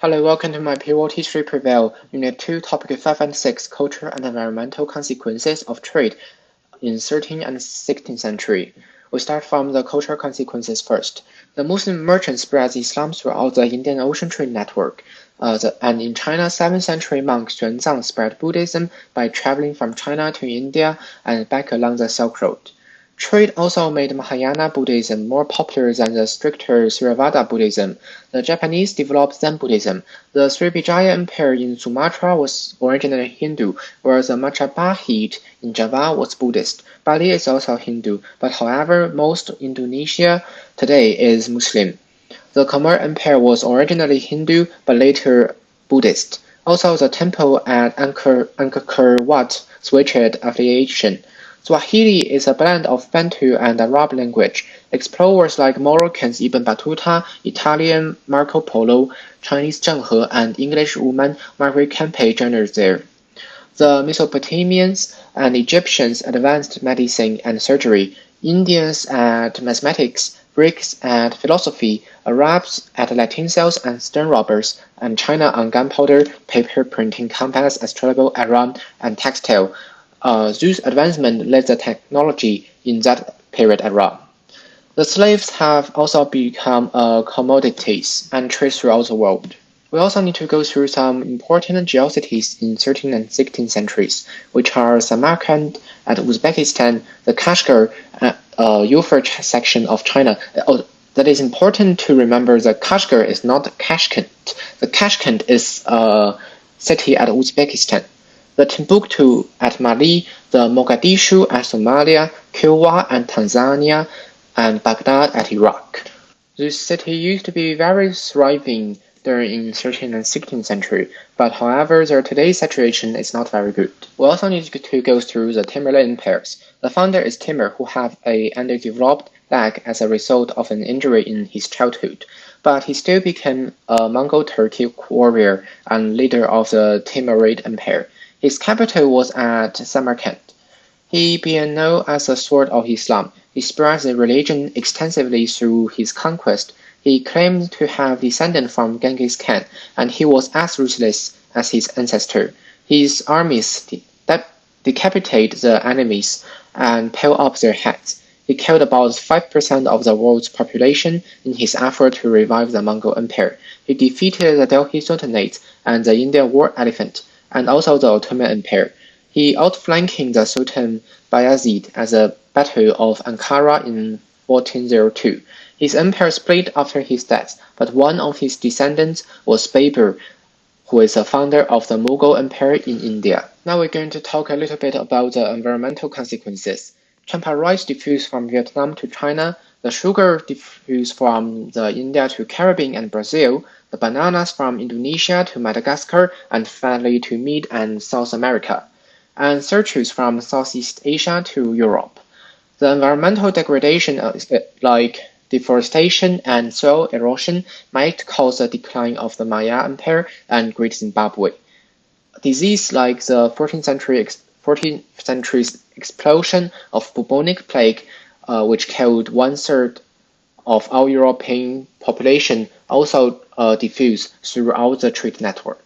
Hello, welcome to my APWH Prevail, Unit 2, Topic 5 and 6, Culture and Environmental Consequences of Trade in 13th and 16th century. We start from the cultural consequences first. The Muslim merchants spread Islam throughout the Indian Ocean trade network. And in China, 7th century monk Xuanzang spread Buddhism by traveling from China to India and back along the Silk Road. Trade also made Mahayana Buddhism more popular than the stricter Theravada Buddhism. The Japanese developed Zen Buddhism. The Srivijaya Empire in Sumatra was originally Hindu, whereas the Majapahit in Java was Buddhist. Bali is also Hindu, but however, most Indonesia today is Muslim. The Khmer Empire was originally Hindu, but later Buddhist. Also, the temple at Angkor Wat switched affiliation. Swahili is a blend of Bantu and Arab language. Explorers like Moroccans Ibn Battuta, Italian Marco Polo, Chinese Zheng He, and English woman Margaret Campe journeyed there. The Mesopotamians and Egyptians advanced medicine and surgery, Indians at mathematics, Greeks at philosophy, Arabs at Latin cells and stone robbers, and China on gunpowder, paper printing, compass, astrological era, and textile. Those advancements led the technology in that period era. The slaves have also become commodities and trade throughout the world. We also need to go through some important geocities in 13th and 16th centuries, which are Samarkand and Uzbekistan, the Kashgar Euphrates section of China. That is important to remember that Kashgar is not Tashkent. The Tashkent is a city at Uzbekistan. The Timbuktu at Mali, the Mogadishu at Somalia, Kilwa at Tanzania, and Baghdad at Iraq. This city used to be very thriving during 13th and 16th century, but however, their today's situation is not very good. We also need to go through the Timurid empires. The founder is Timur, who had an underdeveloped leg as a result of an injury in his childhood, but he still became a Mongol-Turkic warrior and leader of the Timurid Empire. His capital was at Samarkand. He being known as the Sword of Islam. He spread the religion extensively through his conquest. He claimed to have descended from Genghis Khan, and he was as ruthless as his ancestor. His armies decapitated the enemies and peeled off their heads. He killed about 5% of the world's population in his effort to revive the Mongol Empire. He defeated the Delhi Sultanate and the Indian War Elephant, and also the Ottoman Empire. He outflanking the Sultan Bayezid at the Battle of Ankara in 1402. His empire split after his death, but one of his descendants was Babur, who is the founder of the Mughal Empire in India. Now we're going to talk a little bit about the environmental consequences. Champa rice diffused from Vietnam to China, the sugar diffused from India to Caribbean and Brazil, the bananas from Indonesia to Madagascar, and finally to Mid and South America, and citrus from Southeast Asia to Europe. The environmental degradation, like deforestation and soil erosion, might cause a decline of the Maya Empire and Great Zimbabwe. Disease like the 14th century's explosion of bubonic plague, which killed 1/3 of our European population, also diffused throughout the trade network.